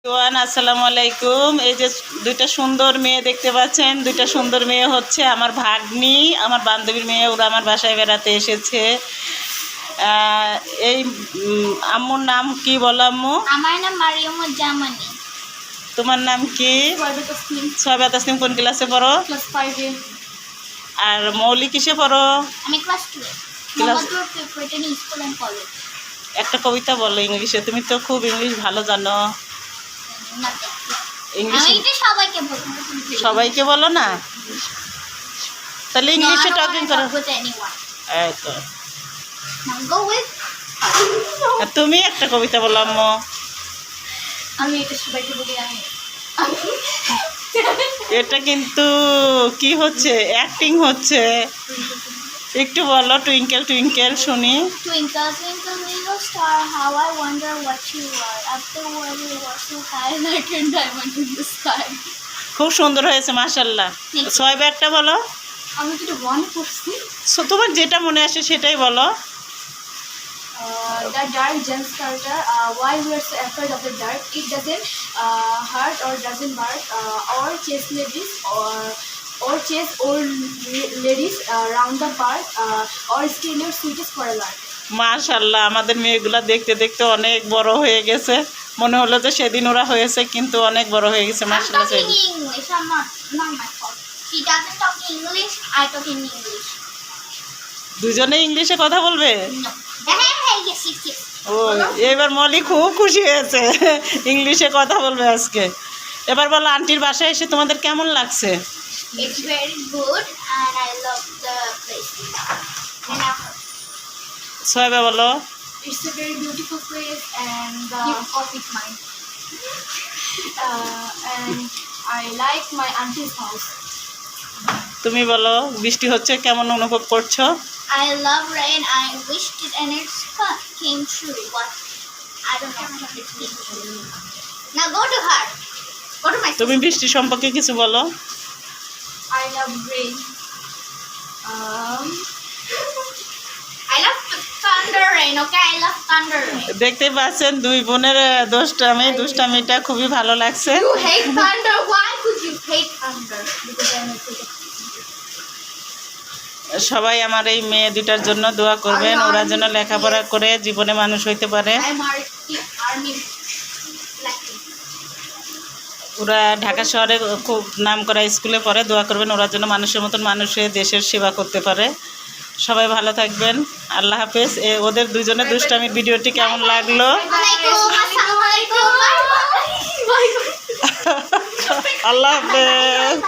আসসালামু আলাইকুম। এই যে দুইটা সুন্দর মেয়ে দেখতে পাচ্ছেন, দুইটা সুন্দর মেয়ে হচ্ছে আমার ভাগ্নি, আমার বান্ধবীর মেয়ে। ওরা আমার বাসায় বেড়াতে এসেছে। এই আম্মুর নাম কি বলো আম্মু? আমার নাম মারিয়াম জামানি। তোমার নাম কি? সোয়াবা তাসনিম। কোন ক্লাসে পড়ো? ক্লাস 5 এ। আর মৌলি কিসে পড়ো? আমি ক্লাস 2 এ। Mohammadpur preparatory school and college. একটা কবিতা বলো ইংলিশে, তুমি তো খুব ইংলিশ ভালো জানো। ইংলিশ সবাইকে বলো না, তাহলে ইংলিশে টকিং করো। এই তো, তুমি একটা কবিতা বলো আম্মু। আমি এটা সবাইকে বলি। এটা কিন্তু কি হচ্ছে, অ্যাক্টিং হচ্ছে। একটু বলো, টুইঙ্কেল টুইঙ্কেল শুনি। Twinkle twinkle little star, how I wonder what you are. After what you were so high like a diamond in the sky. খুব সুন্দর হয়েছে মাশাআল্লাহ। সোয়াবা একটা বলো। আমি তো মনে করছি। তোমার যেটা মনে আসে সেটাই বলো। The dark gems starter, why we are so afraid of the dark. It doesn't hurt or doesn't bark or chase ladies or chase old ladies round the park or steal your sweetest for a lark. মাশাআল্লাহ, আমাদের মেয়েগুলা দেখতে দেখতে অনেক বড় হয়ে গেছে। মনে হলো যে সেদিন ওরা হয়েছে, কিন্তু অনেক বড় হয়ে গেছে মাশাআল্লাহ। English, I'm not my fault. She doesn't talk English, I talk in English. দুজনে ইংলিশে কথা বলবে? No. Yes. ও, এবার মলি খুব খুশি হয়েছে, ইংলিশে কথা বলবে আজকে। এবার বলো, আন্টির বাসায় এসে তোমাদের কেমন লাগছে? It's very good and I love the place. সোয়াবা বলো। It's a very beautiful place and the coffee is mine. And I like my auntie's house. তুমি বলো, বৃষ্টি হচ্ছে, কেমন অনুভব করছো? I love rain. I wished it and it came true. But I don't know if it came true. Now go to her. Go to my sister. তুমি বৃষ্টি সম্পর্কে কিছু বলো। I love rain. I love thunder rain. Okay, I love thunder rain. দেখতে পাচ্ছেন দুই বোনের দুষ্টামিটা খুবই ভালো লাগছে। You hate thunder. Why could you hate thunder? Because I'm afraid of. সবাই আমার এই মেয়ে দুটার জন্য দোয়া করবেন, ওরা যেন লেখাপড়া করে জীবনে মানুষ হইতে পারে। ওরা ঢাকা শহরে খুব নাম করা স্কুলে পড়ে, দোয়া করবেন ওরা যেন মানুষের মতন মানুষের দেশের সেবা করতে পারে। সবাই ভালো থাকবেন, আল্লাহ হাফেজ। ওদের দুজনের দুষ্টামির ভিডিওটি কেমন লাগলো? আল্লাহ হাফেজ।